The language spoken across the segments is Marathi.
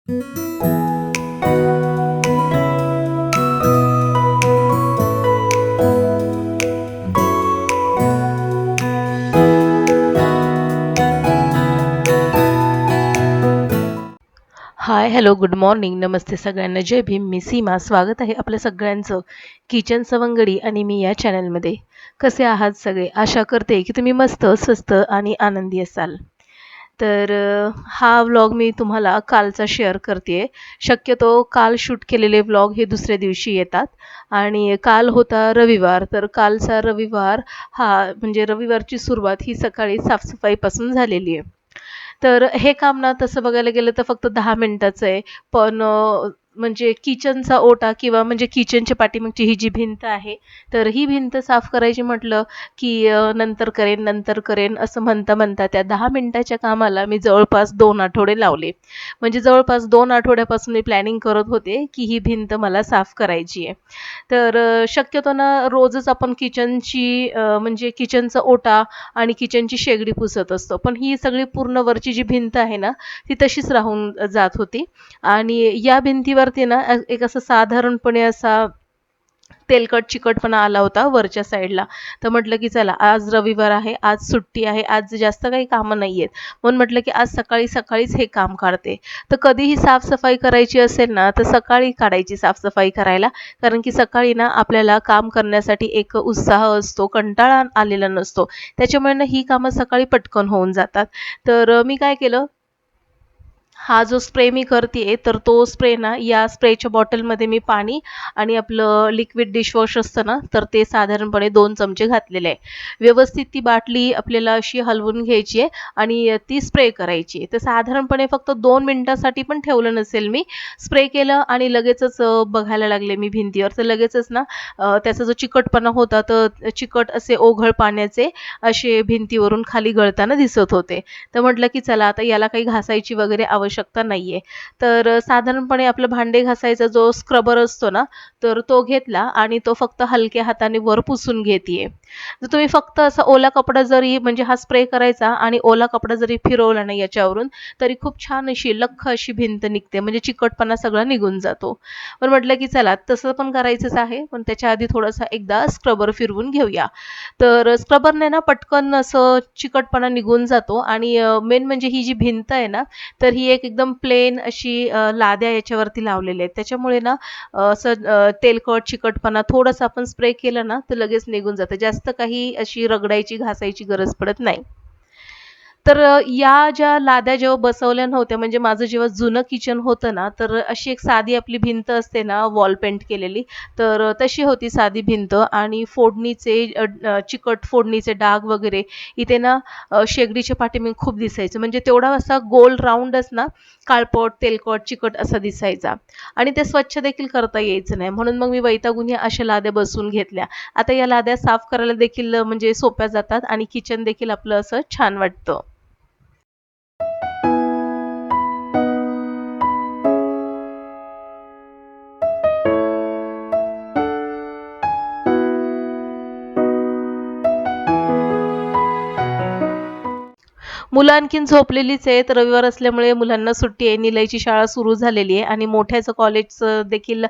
हाय, हॅलो, गुड मॉर्निंग, नमस्ते सगळ्यांना. जय भीम. मी सीमा. स्वागत आहे आपल्या सगळ्यांचं किचन सवंगडी आणि मी या चॅनलमध्ये. कसे आहात सगळे? आशा करते की तुम्ही मस्त, स्वस्त आणि आनंदी असाल. तर हा व्लॉग मी तुम्हाला कालचा शेअर करते. शक्यतो काल शूट केलेले व्लॉग हे दुसऱ्या दिवशी येतात आणि काल होता रविवार. तर कालचा रविवार हा म्हणजे रविवारची सुरुवात ही सकाळी साफसफाईपासून झालेली आहे. तर हे काम ना तसं बघायला गेलं तर फक्त 10 मिनिटाचं आहे. पण म्हणजे किचनचा ओटा किंवा म्हणजे किचनच्या पाठीमागची ही जी भिंत आहे, तर ही भिंत साफ करायची म्हटलं, की नंतर करेन, नंतर करेन असं म्हणता-म्हणता त्या 10 मिनिटाच्या कामाला मी जवळपास 2 आठवडे लावले. म्हणजे जवळपास 2 आठवड्यापासून मी प्लॅनिंग करत होते, की ही भिंत मला साफ करायची आहे. तर शक्यतो ना रोजच आपण म्हणजे किचनचा ओटा आणि किचनची शेगडी पुसत असतो. पण ही सगळी पूर्ण वरची जी भिंत आहे ना, ती तशीच राहून जात होती आणि या भिंतीवरती ना एक असा साधारणपणे असा तेलकट चिकटपणा आला होता वरच्या साईडला. तर म्हटलं की चला आज रविवार आहे, आज सुट्टी आहे, आज जास्त काही कामं नाहीयेत. म्हणून म्हटलं की आज सकाळीच हे काम काढते. तर कधीही साफ करायची असेल ना, तर सकाळी काढायची साफ करायला. कारण की सकाळी ना आपल्याला काम करण्यासाठी एक उत्साह असतो, कंटाळा आलेला नसतो. त्याच्यामुळे ना ही कामं सकाळी पटकन होऊन जातात. तर मी काय केलं, हा जो स्प्रे मी करतेय, तर तो स्प्रे ना या स्प्रेच्या बॉटलमध्ये मी पाणी आणि आपलं लिक्विड डिशवॉश असतं ना, तर ते साधारणपणे 2 चमचे घातलेले आहे. व्यवस्थित ती बाटली आपल्याला अशी हलवून घ्यायची आहे आणि ती स्प्रे करायची आहे. तर साधारणपणे फक्त 2 मिनिटासाठी पण ठेवलं नसेल मी. स्प्रे केलं आणि लगेचच बघायला लागले मी भिंतीवर, तर लगेचच ना त्याचा जो चिकटपणा होता, तर चिकट असे ओघळ पाण्याचे असे भिंतीवरून खाली गळताना दिसत होते. तर म्हटलं की चला आता याला काही घासायची वगैरे आवश्यकता नाहीये. तर साधारणपणे आपलं भांडे घासायचा जो स्क्रबर असतो ना, तर तो घेतला आणि तो फक्त हलक्या हाताने वर पुसून घेतीये. तर तुम्ही फक्त असा ओला कपडा जरी म्हणजे हा स्प्रे करायचा आणि ओला कपडा जरी फिरवला ना याच्यावरून, तरी खूप छान अशी लख्ख अशी भिंत निघते. म्हणजे चिकटपणा सगळा निघून जातो. पण म्हटलं की चला तसं पण करायचंच आहे, पण त्याच्या आधी थोडासा एकदा स्क्रबर फिरवून घेऊया. तर स्क्रबरने ना पटकन असं चिकटपणा निघून जातो आणि मेन म्हणजे ही जी भिंत आहे ना, तर ही एकदम प्लेन अशी लाद्या याच्यावरती लावलेल्या आहेत. त्याच्यामुळे ना असं तेलकट, चिकटपणा थोडंसं आपण स्प्रे केलं ना, तर लगेच निघून जातं. जास्त काही अशी रगडायची, घासायची गरज पडत नाही. तर या ज्या लाद्या जेव्हा बसवल्या नव्हत्या, म्हणजे माझं जेव्हा जुनं किचन होतं ना, तर अशी एक साधी आपली भिंत असते ना, वॉल पेंट केलेली, तर तशी होती साधी भिंत आणि चिकट फोडणीचे डाग वगैरे इथे ना शेगडीच्या पाठीमागे खूप दिसायचं. म्हणजे तेवढा असा गोल राउंडच ना, काळपट, तेलकट, चिकट असा दिसायचा आणि ते स्वच्छ देखील करता यायचं नाही. म्हणून मग मी वैतागून या अशा लाद्या बसवून घेतल्या. आता या लाद्या साफ करायला देखील म्हणजे सोप्या जातात आणि किचन देखील आपलं असं छान वाटतं. मुलं आणखीन झोपलेलीच आहेत. रविवार असल्यामुळे मुलांना सुट्टी आहे. निलयची शाळा सुरू झालेली आहे आणि मोठ्याचं कॉलेजचं देखील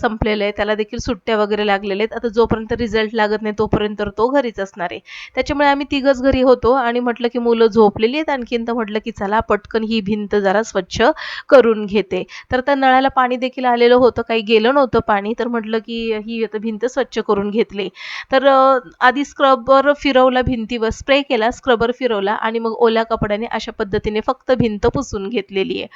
संपलेलं आहे. त्याला देखील सुट्ट्या वगैरे लागलेल्या आहेत. आता जोपर्यंत रिझल्ट लागत नाही तोपर्यंत तर तो घरीच असणार आहे. त्याच्यामुळे आम्ही तिघंच घरी होतो आणि म्हटलं की मुलं झोपलेली आहेत आणखीन, तर म्हटलं की चला पटकन ही भिंत जरा स्वच्छ करून घेते. तर त्या नळाला पाणी देखील आलेलं होतं. काही गेलं नव्हतं पाणी. तर म्हटलं की ही आता भिंत स्वच्छ करून घेतली. तर आधी स्क्रबर फिरवला भिंतीवर, स्प्रे केला, स्क्रबर फिरवला आणि मग ओल्या कपड्याने अशा पद्धतीने फक्त भिंत पुसून घेतलेली आहे.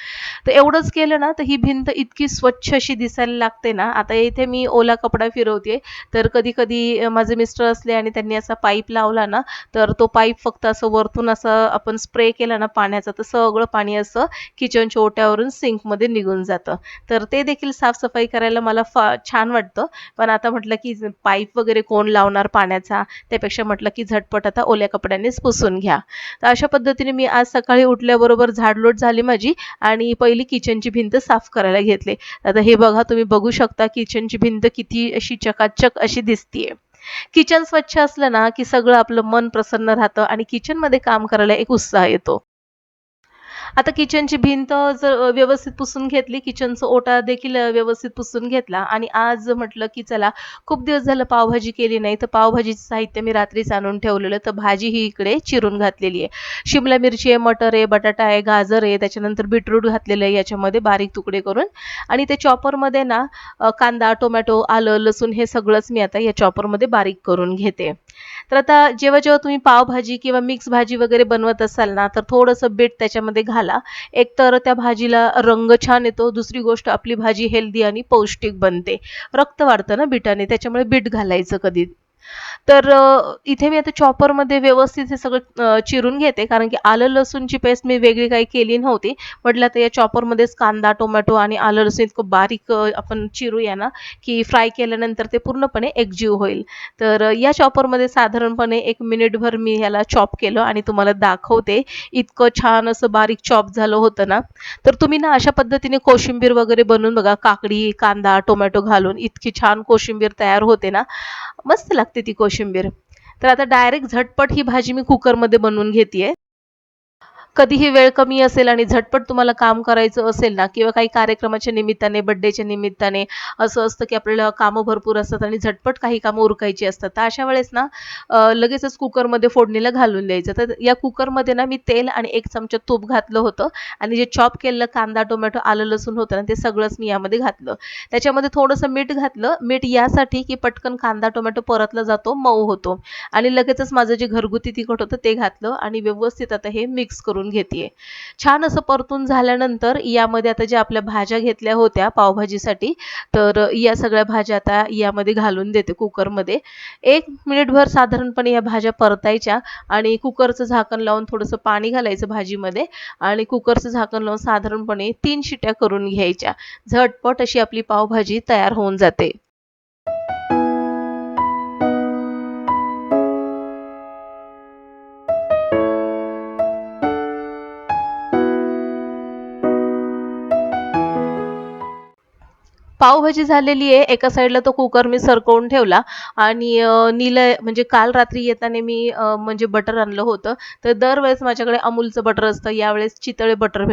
तर एवढंच केलं ना, तर ही भिंत इतकी स्वच्छ अशी दिसायला लागते ना. आता इथे मी ओला कपडा फिरवते, तर कधी-कधी माझे मिस्टर असले आणि त्यांनी असा पाईप लावला ना, तर तो पाईप फक्त असं वरतून असं आपण स्प्रे केला ना पाण्याचा, तर सगळं पाणी असं किचनच्या ओट्यावरून सिंकमध्ये निघून जातं. तर ते देखील साफ करायला मला छान वाटतं. पण आता म्हटलं की पाईप वगैरे कोण लावणार पाण्याचा, त्यापेक्षा म्हटलं की झटपट आता ओल्या कपड्यानेच पुसून घ्या. तर अशा पद्धतीने मी आज सकाळी उठल्याबरोबर झाडलोट झाली माझी आणि पहिली किचनची भिंत साफ करायला घेतले. आता हे बघा, तुम्ही बघू शकता किचनची भिंत किती अशी चकाचक अशी दिसतीये. किचन स्वच्छ असलं ना, की सगळं आपलं मन प्रसन्न राहतं आणि किचनमध्ये काम करायला एक उत्साह येतो. आता किचनची भिंत जर व्यवस्थित पुसून घेतली, किचनचा ओटा देखील व्यवस्थित पुसून घेतला आणि आज म्हटलं की चला खूप दिवस झालं पावभाजी केली नाही, तर पावभाजीचं साहित्य मी रात्रीच आणून ठेवलेलं. तर भाजी ही इकडे चिरून घातलेली आहे. शिमला मिरची आहे, मटर आहे, बटाटा आहे, गाजर आहे, त्याच्यानंतर बीटरूट घातलेलं आहे याच्यामध्ये बारीक तुकडे करून आणि ते चॉपरमध्ये ना कांदा, टोमॅटो, आलं, लसूण हे सगळंच मी आता या चॉपरमध्ये बारीक करून घेते. तर आता जेव्हा-जेव्हा तुम्ही पावभाजी किंवा मिक्स भाजी वगैरे बनवत असाल ना, तर थोडंसं बीट त्याच्यामध्ये घाला. एक तर त्या भाजीला रंग छान येतो, दुसरी गोष्ट आपली भाजी हेल्दी आणि पौष्टिक बनते. रक्त वाढतं ना बीटाने, त्याच्यामुळे बीट घालायचं कधी. तर इथे मी आता चॉपरमध्ये व्यवस्थित हे सगळं चिरून घेते कारण की आलं लसूणची पेस्ट मी वेगळी काही केली नव्हती. म्हटलं तर या चॉपरमध्येच कांदा, टोमॅटो आणि आलं लसूण इतकं बारीक आपण चिरूया ना, की फ्राय केल्यानंतर ते पूर्णपणे एकजीव होईल. तर या चॉपरमध्ये साधारणपणे 1 मिनिटभर मी ह्याला चॉप केलं आणि तुम्हाला दाखवते. इतकं छान असं बारीक चॉप झालं होतं ना. तर तुम्ही ना अशा पद्धतीने कोशिंबीर वगैरे बनवून बघा. काकडी, कांदा, टोमॅटो घालून इतकी छान कोशिंबीर तयार होते ना. मस्त लागते ती कोशिंबीर. तर आता डायरेक्ट झटपट ही भाजी मी कुकरमध्ये बनवून घेतेय. कधीही वेळ कमी असेल आणि झटपट तुम्हाला काम करायचं असेल ना किंवा काही कार्यक्रमाच्या निमित्ताने, बर्थडेच्या निमित्ताने असं असतं की आपल्याला कामं भरपूर असतात आणि झटपट काही कामं उरकायची असतात. तर अशा वेळेस ना लगेचच कुकरमध्ये फोडणीला घालून द्यायचं. तर या कुकरमध्ये ना मी तेल आणि 1 चमचा तूप घातलं होतं आणि जे चॉप केलेलं कांदा, टोमॅटो, आलं, लसूण होतं ना ते सगळंच मी यामध्ये घातलं. त्याच्यामध्ये थोडंसं मीठ घातलं. मीठ यासाठी की पटकन कांदा, टोमॅटो परतला जातो, मऊ होतो आणि लगेचच माझं जे घरगुती तिखट होतं ते घातलं आणि व्यवस्थित आता हे मिक्स करून घेतेय. छान असं परतून झाल्यानंतर यामध्ये आता ज्या आपल्या भाज्या घेतल्या होत्या पावभाजीसाठी, तर या सगळ्या भाज्या आता यामध्ये घालून देते कुकरमध्ये. 1 मिनिटभर साधारणपणे या भाज्या परतायच्या आणि कुकरचं झाकण लावून थोडंसं पाणी घालायचं भाजीमध्ये आणि कुकरचं झाकण लावून साधारणपणे 3 शिट्या करून घ्यायच्या. झटपट अशी आपली पावभाजी तयार होऊन जाते. पावभाजी झालेली आहे. एका साईडला तो कुकर मी सरकवून ठेवला आणि निलय म्हणजे काल रात्री येताना मी म्हणजे बटर आणलं होतं. तर दरवेळेस माझ्याकडे अमूलचं बटर असतं. यावेळेस चितळे बटर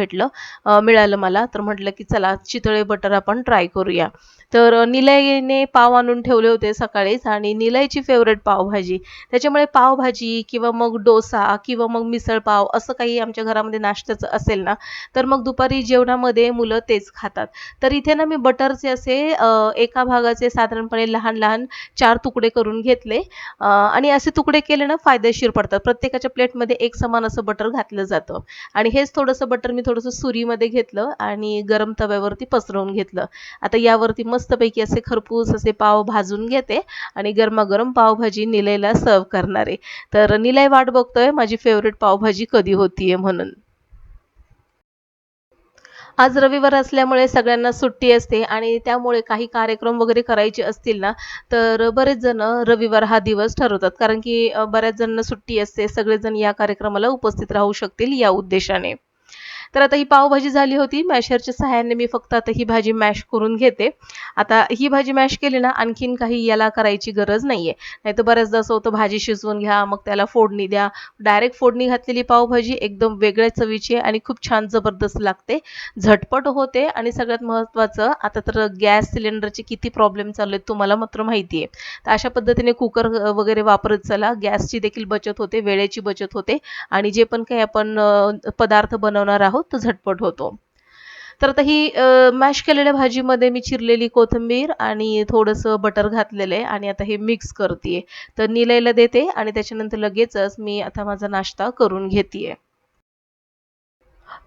मिळालं मला. तर म्हटलं की चला चितळे बटर आपण ट्राय करूया. तर निलयने पाव आणून ठेवले होते सकाळीच आणि निलयची फेव्हरेट पावभाजी. त्याच्यामुळे पावभाजी किंवा मग डोसा किंवा मग मिसळ पाव असं काही आमच्या घरामध्ये नाश्त्याचं असेल ना, तर मग दुपारी जेवणामध्ये मुलं तेच खातात. तर इथे ना मी बटरचे असे एका भागाचे साधारणपणे लहान-लहान 4 तुकडे करून घेतले आणि असे तुकडे केले ना फायदेशीर पडतात. प्रत्येकाच्या प्लेटमध्ये एक समान असं बटर घातलं जातं आणि हेच थोडंसं बटर मी थोडंसं सुरीमध्ये घेतलं आणि गरम तव्यावरती पसरवून घेतलं. आता यावरती मस्तपैकी असे खरपूस असे पाव भाजून घेते आणि गरमागरम पावभाजी निलयला सर्व्ह करणार आहे. तर निलय वाट बघतोय माझी फेव्हरेट पावभाजी कधी होतीये म्हणून. आज रविवार असल्यामुळे सगळ्यांना सुट्टी असते आणि त्यामुळे काही कार्यक्रम वगैरे करायचे असतील ना, तर बरेच जण रविवार हा दिवस ठरवतात. कारण की बऱ्याच जणांना सुट्टी असते. सगळेजण या कार्यक्रमाला उपस्थित राहू शकतील या उद्देशाने. तर आता ही पावभाजी झाली होती. मॅशरच्या सहाय्याने मी फक्त आता ही भाजी मॅश करून घेते. आता ही भाजी मॅश केली ना, आणखीन काही याला करायची गरज नाहीये. नाहीतर बऱ्याचदा असं होतं भाजी शिजवून घ्या, मग त्याला फोडणी द्या. डायरेक्ट फोडणी घातलेली पावभाजी एकदम वेगळ्या चवीची आहे आणि खूप छान जबरदस्त लागते. झटपट होते आणि सगळ्यात महत्त्वाचं आता तर गॅस सिलेंडरचे किती प्रॉब्लेम चालू आहेत तुम्हाला मात्र माहिती आहे. तर अशा पद्धतीने कुकर वगैरे वापरत चला. गॅसची देखील बचत होते, वेळेची बचत होते आणि जे पण काही आपण पदार्थ बनवणार आहोत तो झटपट होतो. तर आता ही मॅश केलेल्या भाजीमध्ये मी चिरलेली कोथिंबीर आणि थोडंसं बटर घातलेलं आहे आणि आता हे मिक्स करतीये. तर निलयला देते आणि त्याच्यानंतर लगेचच मी आता माझा नाश्ता करून घेतीये.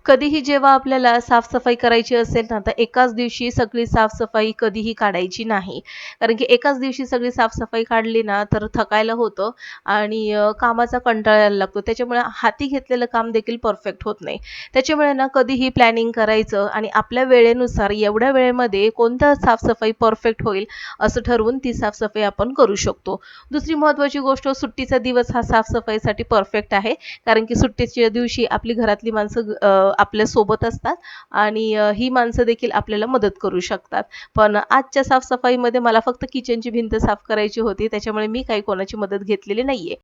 कधीही जेव्हा आपल्याला साफसफाई करायची असेल ना, तर एकाच दिवशी सगळी साफसफाई कधीही काढायची नाही. कारण की एकाच दिवशी सगळी साफसफाई काढली ना, तर थकायला होतं आणि कामाचा कंटाळा यायला लागतो. त्याच्यामुळे हाती घेतलेलं काम देखील परफेक्ट होत नाही. त्याच्यामुळे ना कधीही प्लॅनिंग करायचं आणि आपल्या वेळेनुसार एवढ्या वेळेमध्ये कोणतं साफसफाई परफेक्ट होईल, असं ठरवून ती साफसफाई आपण करू शकतो. दुसरी महत्त्वाची गोष्ट सुट्टीचा दिवस हा साफसफाईसाठी परफेक्ट आहे. कारण की सुट्टीच्या दिवशी आपली घरातली माणसं आपल्या सोबत असतात आणि ही माणसं देखील आपल्याला मदत करू शकतात. पण आजच्या साफसफाईमध्ये मला फक्त किचनची भिंत साफ करायची होती. त्याच्यामुळे मी काही कोणाची मदत घेतलेली नाहीये.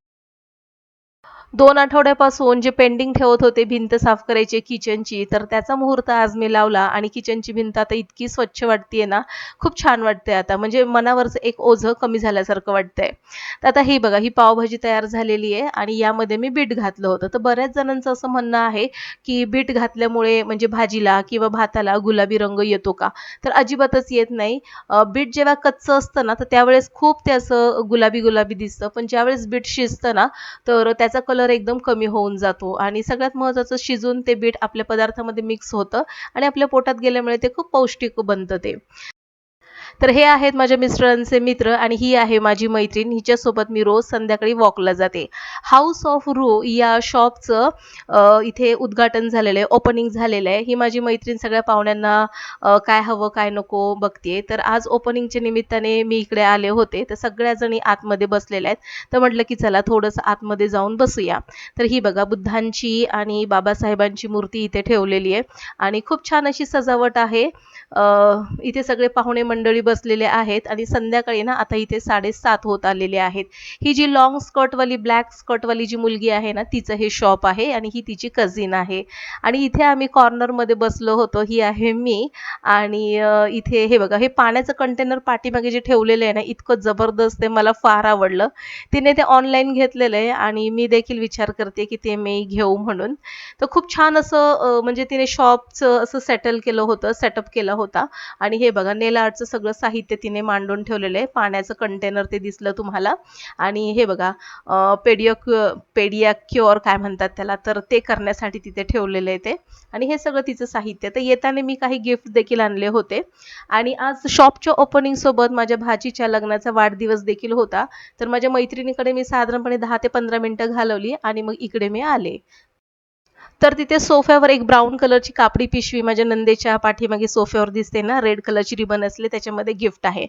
2 आठवड्यापासून जे पेंडिंग ठेवत होते भिंत साफ करायची किचनची, तर त्याचा मुहूर्त आज मी लावला आणि किचनची भिंत आता इतकी स्वच्छ वाटतेय ना, खूप छान वाटतंय आता. म्हणजे मनावरचं एक ओझं कमी झाल्यासारखं वाटतंय. तर आता ही बघा, ही पावभाजी तयार झालेली आहे आणि यामध्ये मी बीट घातलं होतं. तर बऱ्याच जणांचं असं म्हणणं आहे, की बीट घातल्यामुळे म्हणजे भाजीला किंवा भाताला गुलाबी रंग येतो का? तर अजिबातच येत नाही. बीट जेव्हा कच्चं असतं ना, तर त्यावेळेस खूप ते असं गुलाबी-गुलाबी दिसतं. पण ज्यावेळेस बीट शिजतं ना, तर त्याचा कलर एकदम कमी होऊन जातो आणि सगळ्यात महत्त्वाचं शिजून ते बीट आपल्या पदार्थामध्ये मिक्स होतं आणि आपल्या पोटात गेल्यामुळे ते खूप पौष्टिक बनतं ते. तर हे आहेत माझ्या मिस्टरांचे मित्र आणि ही आहे माझी मैत्रीण. हिच्यासोबत मी रोज संध्याकाळी वॉकला जाते. हाऊस ऑफ रू या शॉपचं इथे उद्घाटन झालेलं आहे, ओपनिंग झालेलं आहे. ही माझी मैत्रीण सगळ्या पाहुण्यांना काय हवं, काय नको बघते. तर आज ओपनिंगच्या निमित्ताने मी इकडे आले होते. तर सगळ्या जणी आतमध्ये बसलेल्या आहेत. तर म्हटलं की चला थोडंसं आतमध्ये जाऊन बसूया. तर ही बघा बुद्धांची आणि बाबासाहेबांची मूर्ती इथे ठेवलेली आहे आणि खूप छान अशी सजावट आहे. इथे सगळे पाहुणे मंडळी बसलेले आहेत आणि संध्याकाळी ना आता इथे 7:30 होत आलेले आहेत. ही जी लाँग स्कर्टवाली, ब्लॅक स्कर्टवाली जी मुलगी आहे ना, तिचं हे शॉप आहे आणि ही तिची कझिन आहे. आणि इथे आम्ही कॉर्नरमध्ये बसलो होतो. ही आहे मी आणि इथे हे बघा, हे पाण्याचं कंटेनर पाठीमागे जे ठेवलेलं आहे ना, इतकं जबरदस्त आहे. मला फार आवडलं. तिने ते ऑनलाईन घेतलेलं आहे आणि मी देखील विचार करते की ते मी घेऊ म्हणून. तर खूप छान असं म्हणजे तिने शॉपचं असं सेटल केलं होतं, सेटअप केला होता आणि हे बघा नेल आर्टचं सगळं साहित्य तिने मांडून ठेवलेलं आहे. पाण्याचं कंटेनर ते दिसलं तुम्हाला आणि हे बघा पेडियाक्युअर काय म्हणतात त्याला, तर ते करण्यासाठी तिथे ठेवलेलं आहे ते आणि हे सगळं तिचं साहित्य. तर येताना मी काही गिफ्ट देखील आणले होते आणि आज शॉपच्या ओपनिंग सोबत माझ्या भाचीच्या लग्नाचा वाढदिवस देखील होता. तर माझ्या मैत्रिणीकडे मी साधारणपणे 10 ते 15 मिनिटं घालवली आणि मग इकडे मी आले. तर तिथे सोफ्यावर एक ब्राउन कलरची कापडी पिशवी माझ्या नंदेच्या पाठीमागे सोफ्यावर दिसते ना, रेड कलरची रिबन असले त्याच्यामध्ये गिफ्ट आहे.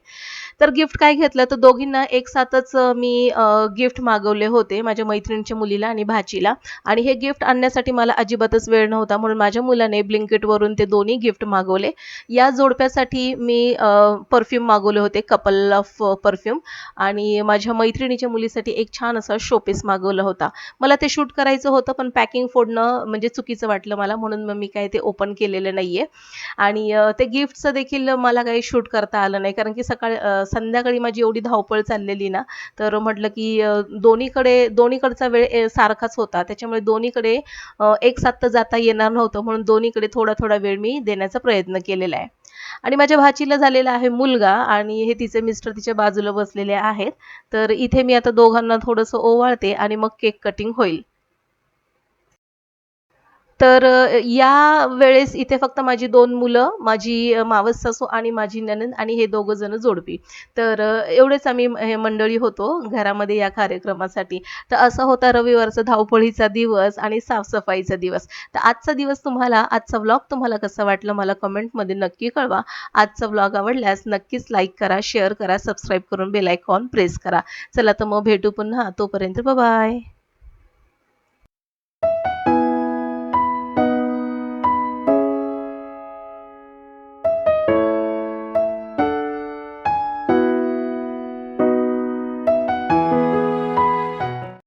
तर गिफ्ट काय घेतलं तर दोघींना एक साथच मी गिफ्ट मागवले होते माझ्या मैत्रिणीच्या मुलीला आणि भाचीला आणि हे गिफ्ट आणण्यासाठी मला अजिबातच वेळ नव्हता म्हणून माझ्या मुलाने Blinkitवरून ते दोन्ही गिफ्ट मागवले. या जोडप्यासाठी मी परफ्यूम मागवले होते, कपल ऑफ परफ्यूम आणि माझ्या मैत्रिणीच्या मुलीसाठी एक छान असा शोपीस मागवला होता. मला ते शूट करायचं होतं पण पॅकिंग फोडणं म्हणजे चुकीचं वाटलं मला म्हणून मग मी काही ते ओपन केलेलं नाहीये आणि ते गिफ्टचं देखील मला काही शूट करता आलं नाही कारण की संध्याकाळी माझी एवढी धावपळ चाललेली ना, तर म्हटलं की दोन्हीकडचा वेळ सारखाच होता. त्याच्यामुळे दोन्हीकडे एकसाथ तर जाता येणार नव्हतं म्हणून दोन्हीकडे थोडा-थोडा वेळ मी देण्याचा प्रयत्न केलेला आहे. आणि माझ्या भाचीला झालेला आहे मुलगा आणि हे तिचे मिस्टर तिच्या बाजूला बसलेले आहेत. तर इथे मी आता दोघांना थोडंसं ओवाळते आणि मग केक कटिंग होईल. तर या वेळेस इथे फक्त माझी 2 मुलं, माझी मावस सासू आणि माझी नणंद आणि हे दोघं जण जोडपी. तर एवढेच आम्ही हे मंडळी होतो घरामध्ये या कार्यक्रमासाठी. तर असा होता रविवारचा धावपळीचा दिवस आणि साफ दिवस. तर आजचा व्लॉग तुम्हाला कसा वाटला मला कमेंटमध्ये नक्की कळवा. आजचा व्लॉग आवडल्यास नक्कीच लाईक करा, शेअर करा, सबस्क्राईब करून बेल आयकॉन प्रेस करा. चला तर मग भेटू पुन्हा. तोपर्यंत बाय.